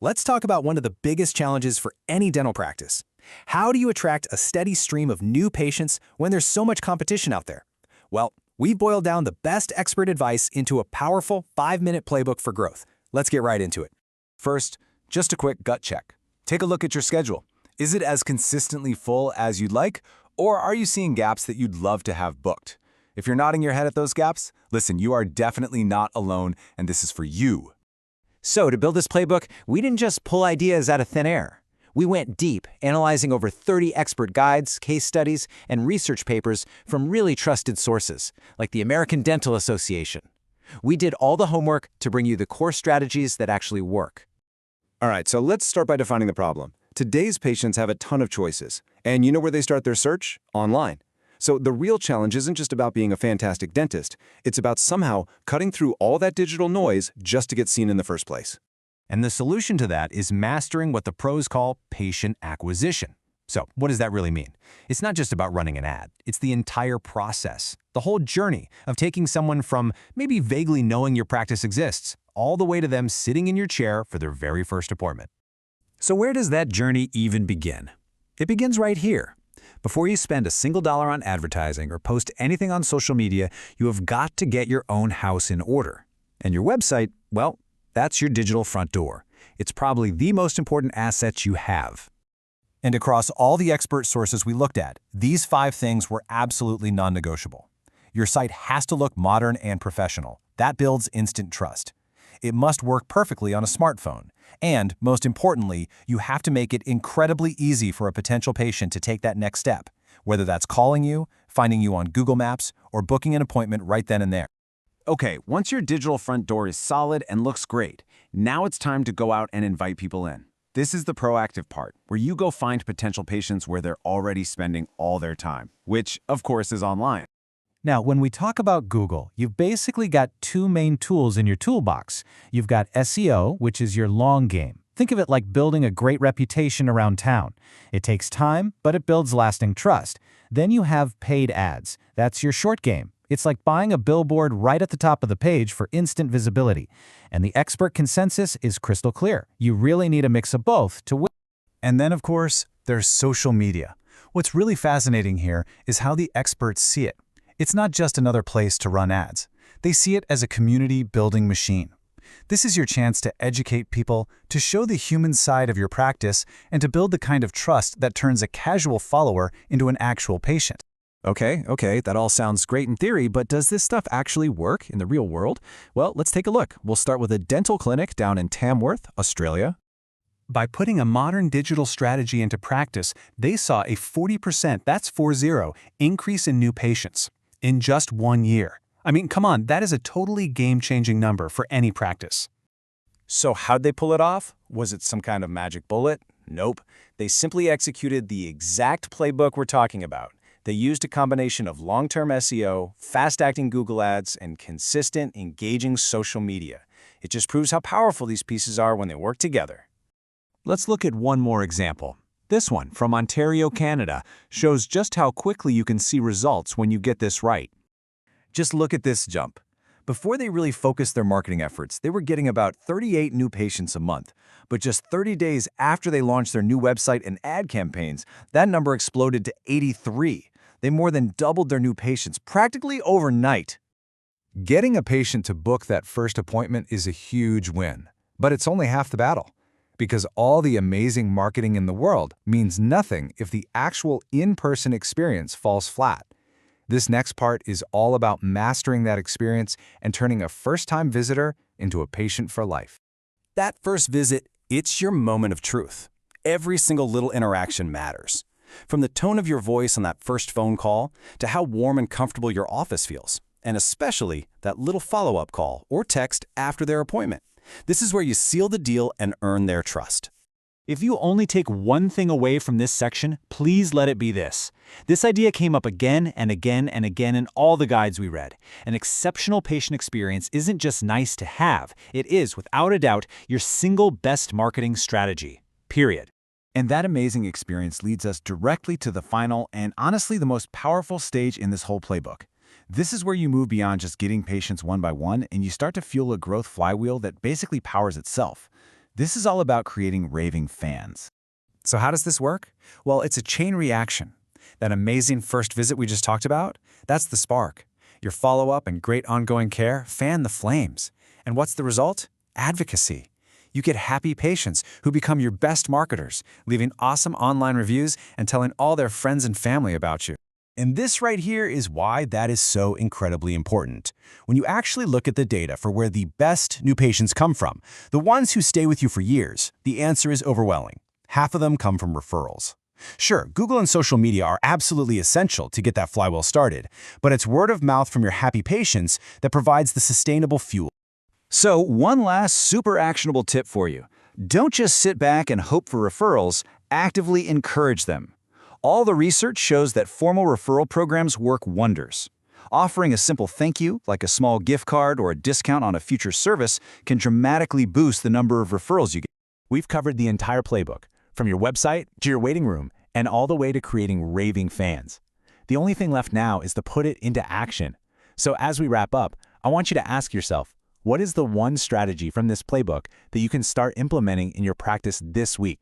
Let's talk about one of the biggest challenges for any dental practice. How do you attract a steady stream of new patients when there's so much competition out there? Well, we've boiled down the best expert advice into a powerful 5-minute playbook for growth. Let's get right into it. First, just a quick gut check. Take a look at your schedule. Is it as consistently full as you'd like, or are you seeing gaps that you'd love to have booked? If you're nodding your head at those gaps, listen, you are definitely not alone, and this is for you. So to build this playbook, we didn't just pull ideas out of thin air. We went deep, analyzing over 30 expert guides, case studies, and research papers from really trusted sources, like the American Dental Association. We did all the homework to bring you the core strategies that actually work. All right, so let's start by defining the problem. Today's patients have a ton of choices, and you know where they start their search? Online. So the real challenge isn't just about being a fantastic dentist. It's about somehow cutting through all that digital noise just to get seen in the first place. And the solution to that is mastering what the pros call patient acquisition. So what does that really mean? It's not just about running an ad. It's the entire process, the whole journey of taking someone from maybe vaguely knowing your practice exists, all the way to them sitting in your chair for their very first appointment. So where does that journey even begin? It begins right here. Before you spend a single dollar on advertising or post anything on social media, you have got to get your own house in order. And your website, well, that's your digital front door. It's probably the most important asset you have. And across all the expert sources we looked at, these 5 things were absolutely non-negotiable. Your site has to look modern and professional. That builds instant trust. It must work perfectly on a smartphone. And, most importantly, you have to make it incredibly easy for a potential patient to take that next step, whether that's calling you, finding you on Google Maps, or booking an appointment right then and there. Okay, once your digital front door is solid and looks great, now it's time to go out and invite people in. This is the proactive part, where you go find potential patients where they're already spending all their time, which, of course, is online. Now, when we talk about Google, you've basically got 2 main tools in your toolbox. You've got SEO, which is your long game. Think of it like building a great reputation around town. It takes time, but it builds lasting trust. Then you have paid ads. That's your short game. It's like buying a billboard right at the top of the page for instant visibility. And the expert consensus is crystal clear. You really need a mix of both to win. And then, of course, there's social media. What's really fascinating here is how the experts see it. It's not just another place to run ads. They see it as a community-building machine. This is your chance to educate people, to show the human side of your practice, and to build the kind of trust that turns a casual follower into an actual patient. Okay, that all sounds great in theory, but does this stuff actually work in the real world? Well, let's take a look. We'll start with a dental clinic down in Tamworth, Australia. By putting a modern digital strategy into practice, they saw a 40%, that's 40, increase in new patients in just 1 year. I mean, come on, that is a totally game-changing number for any practice. So how'd they pull it off? Was it some kind of magic bullet? Nope. They simply executed the exact playbook we're talking about. They used a combination of long-term SEO, fast-acting Google ads, and consistent, engaging social media. It just proves how powerful these pieces are when they work together. Let's look at one more example. This one, from Ontario, Canada, shows just how quickly you can see results when you get this right. Just look at this jump. Before they really focused their marketing efforts, they were getting about 38 new patients a month. But just 30 days after they launched their new website and ad campaigns, that number exploded to 83. They more than doubled their new patients practically overnight. Getting a patient to book that first appointment is a huge win. But it's only half the battle. Because all the amazing marketing in the world means nothing if the actual in-person experience falls flat. This next part is all about mastering that experience and turning a first-time visitor into a patient for life. That first visit, it's your moment of truth. Every single little interaction matters. From the tone of your voice on that first phone call to how warm and comfortable your office feels, and especially that little follow-up call or text after their appointment. This is where you seal the deal and earn their trust. If you only take one thing away from this section, please let it be this. This idea came up again and again and again in all the guides we read. An exceptional patient experience isn't just nice to have. It is, without a doubt, your single best marketing strategy. Period. And that amazing experience leads us directly to the final and honestly the most powerful stage in this whole playbook. This is where you move beyond just getting patients one by one and you start to fuel a growth flywheel that basically powers itself. This is all about creating raving fans. So how does this work? Well, it's a chain reaction. That amazing first visit we just talked about, that's the spark. Your follow-up and great ongoing care fan the flames. And what's the result? Advocacy. You get happy patients who become your best marketers, leaving awesome online reviews and telling all their friends and family about you. And this right here is why that is so incredibly important. When you actually look at the data for where the best new patients come from, the ones who stay with you for years, the answer is overwhelming. Half of them come from referrals. Sure, Google and social media are absolutely essential to get that flywheel started, but it's word of mouth from your happy patients that provides the sustainable fuel. So, one last super actionable tip for you. Don't just sit back and hope for referrals, actively encourage them. All the research shows that formal referral programs work wonders. Offering a simple thank you, like a small gift card or a discount on a future service, can dramatically boost the number of referrals you get. We've covered the entire playbook, from your website to your waiting room, and all the way to creating raving fans. The only thing left now is to put it into action. So as we wrap up, I want you to ask yourself, what is the one strategy from this playbook that you can start implementing in your practice this week?